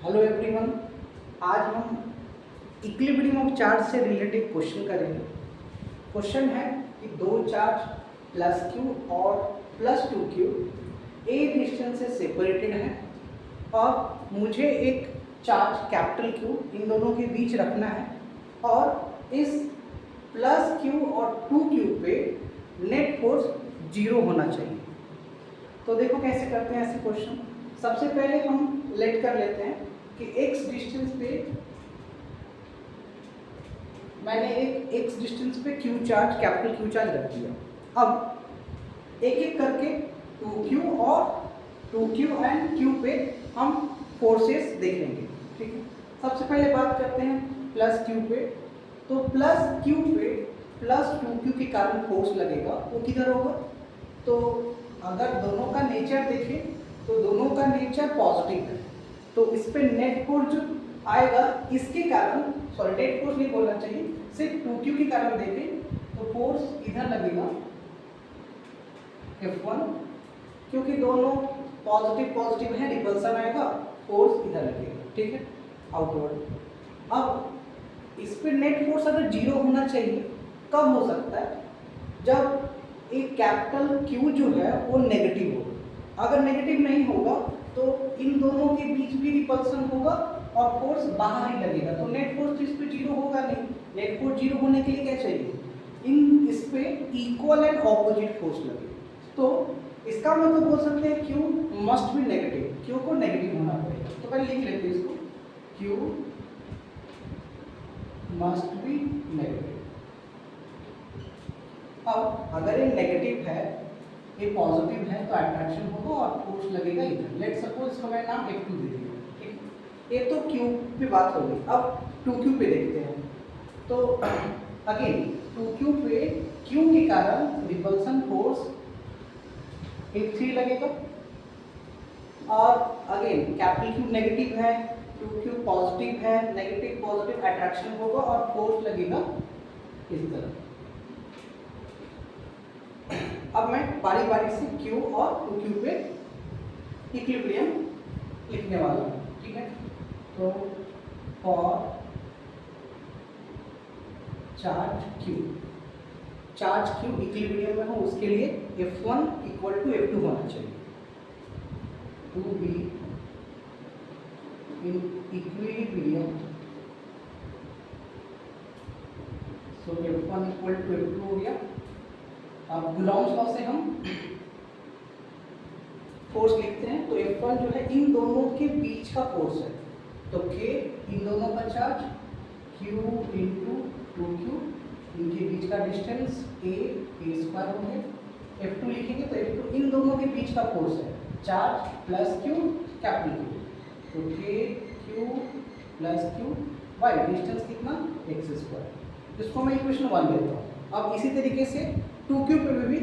Hello everyone. आज हम equilibrium of charge से रिलेटेड क्वेश्चन करेंगे। क्वेश्चन है कि दो चार्ज प्लस क्यू और plus two Q A distance से सेपरेटेड है और मुझे एक चार्ज कैपिटल क्यू इन दोनों के बीच रखना है और इस प्लस क्यू और टू क्यू पे नेट फोर्स जीरो होना चाहिए। तो देखो कैसे करते हैं ऐसे क्वेश्चन। सबसे पहले हम लेट कर लेते हैं कि x डिस्टेंस पे मैंने एक x डिस्टेंस पे q charge capital Q charge रख दिया। अब एक एक करके 2q और 2q एंड q पे हम फोर्सेस देखेंगे। ठीक है, सबसे पहले बात करते हैं प्लस q पे। तो प्लस q पे प्लस 2q के कारण फोर्स लगेगा, वो किधर होगा? तो अगर दोनों का नेचर देखें तो दोनों का नेचर पॉजिटिव है, तो इस पे नेट फोर्स जो आएगा इसके कारण, सॉरी नेट फोर्स नहीं बोलना चाहिए, सिर्फ 2q के कारण देखें तो फोर्स इधर लगेगा F1, क्योंकि दोनों पॉजिटिव पॉजिटिव है, रिपल्सन आएगा, फोर्स इधर लगेगा। ठीक है, आउटवर्ड। अब इस पे नेट फोर्स अगर जीरो होना चाहिए, कब हो सकता है? जब एक कैपिटल Q जो है वो नेगेटिव होगा। अगर नेगेटिव नहीं होगा तो इन दोनों के बीच भी रिपल्सन होगा और फोर्स बाहर ही लगेगा, तो नेट फोर्स तो इस पे जीरो होगा नहीं। नेट फोर्स जीरो होने के लिए क्या चाहिए? इस पे इक्वल एंड ऑपोजिट फोर्स लगे। तो इसका मतलब बोल सकते हैं Q must be negative, Q को नेगेटिव होना पड़ेगा। तो पहले लिख लेते हैं इसको, Q मस्ट बी नेगेटिव। अब अगर ये नेगेटिव है, ये पॉजिटिव है, तो अट्रैक्शन होगा और फोर्स लगेगा इधर। लेट सपोज इसका मैंने नाम F2 दे दिया। ठीक, ये तो Q पे बात हो गई। अब 2Q पे देखते हैं। तो अगेन 2Q पे Q के कारण रिपल्सन फोर्स F3 लगेगा और अगेन कैपिटल Q नेगेटिव है, 2Q पॉजिटिव है, नेगेटिव पॉजिटिव अट्रैक्शन होगा और फोर्स लगेगा इस तरह। अब मैं बारी बारी से Q और 2Q पे इक्विलिब्रियम लिखने वाला हूँ। ठीक है, तो फॉर चार्ज Q इक्विलिब्रियम में हो, उसके लिए F1 इक्वल टू F2 होना चाहिए। To be in equilibrium, so F1 equal to F2 हो गया। अब कूलॉम्स लॉ से हम फोर्स लिखते हैं, तो F1 जो है इन दोनों के बीच का फोर्स है, तो K इन दोनों का चार्ज, Q इंटू 2Q, इनके बीच का डिस्टेंस A स्क्वायर हो गया। F2 लिखेंगे तो F2 इन दोनों के बीच का फोर्स है, charge plus Q capital Q, तो K Q plus Q by distance कितना x स्क्वायर, जिसको मैं इक्वेशन 1 लेता हूँ। अब इसी तरीके से 2Q पे भी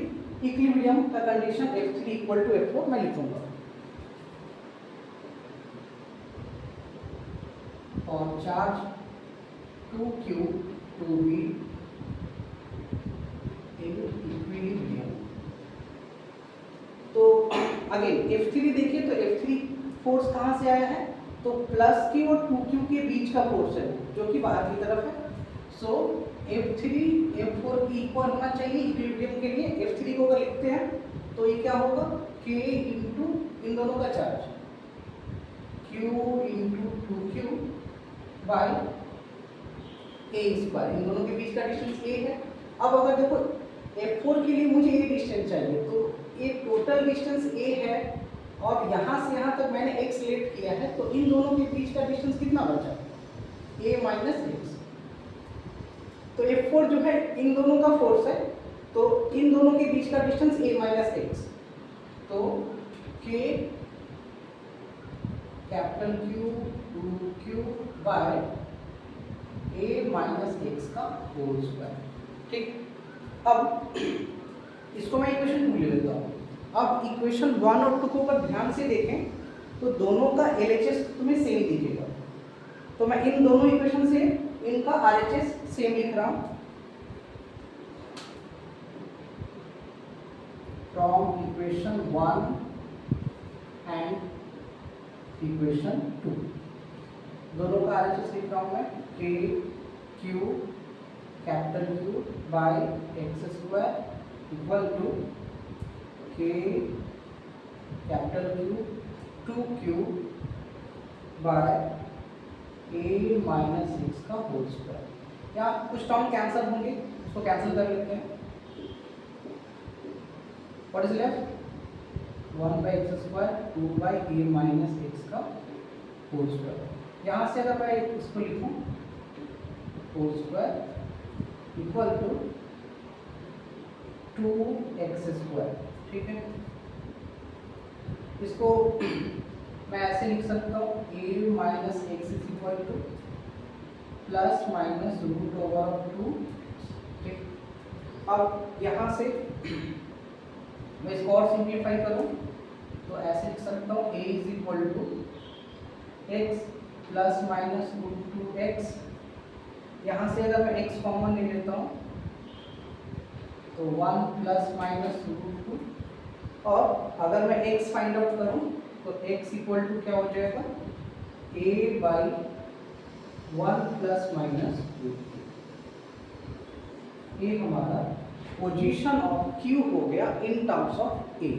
इक्विलिब्रियम का condition F3 equal to F4 मैं लिखूंगा। और charge 2Q to be in equilibrium, तो अगेन F3 देखिए तो F3 फोर्स कहाँ से आया है? तो प्लस Q और 2Q के बीच का फोर्स है जो कि बाहर की तरफ है। सो F3 F4 की इक्वल होना चाहिए इक्विलिब्रियम के लिए। F3 को अगर लिखते हैं तो ये क्या होगा? K इंटू इन दोनों का charge, Q into 2Q by A square, इन दोनों के बीच का डिस्टेंस A है। अब अगर देखो F4 के लिए मुझे ये डिस्टेंस चाहिए, तो ये टोटल डिस्टेंस A है और यहाँ से यहाँ तक मैंने x लेट किया है, तो इन दोनों के बीच का डिस्टेंस कितना बचा? A minus x। तो F4 जो है इन दोनों का फोर्स है, तो इन दोनों के बीच का डिस्टेंस A माइनस एक्स, तो K capital Q 2Q by A minus X का होल स्क्वायर। ठीक, अब इसको मैं इक्वेशन 2 ले लेता हूँ। अब इक्वेशन 1 और 2 को अगर ध्यान से देखें तो दोनों का LHS तुम्हें सेम दिखेगा, तो मैं इन दोनों इक्वेशन से इनका RHS सेम लिख रहा हूं। फ्रॉम इक्वेशन 1 एंड इक्वेशन 2, दोनों का RHS लिख रहा हूँ मैं, K Q capital Q by X square equal to K capital Q 2q by A minus X का होल स्क्वायर। यहाँ कुछ टर्म कैंसिल होंगे, उसको कैंसिल कर लेते हैं। What is left 1 by X square 2 by A minus X का whole square. यहाँ से अगर मैं इसको लिखूँ whole square equal to 2x square, ठीक है। इसको मैं ऐसे लिख सकता हूँ A minus X is equal to plus minus root over of 2, ठीक। अब यहाँ से मैं इसको और सिंप्लीफाई करूँ तो ऐसे लिख सकता हूँ A is equal to X plus minus root 2x। यहाँ से अगर मैं x कॉमन ले लेता हूँ तो 1 प्लस माइनस रूट 2, और अगर मैं x फाइंड आउट करूँ तो x इक्वल टू क्या हो जाएगा a by 1 plus minus root 2। ये हमारा पोजीशन ऑफ q हो गया इन टर्म्स ऑफ a।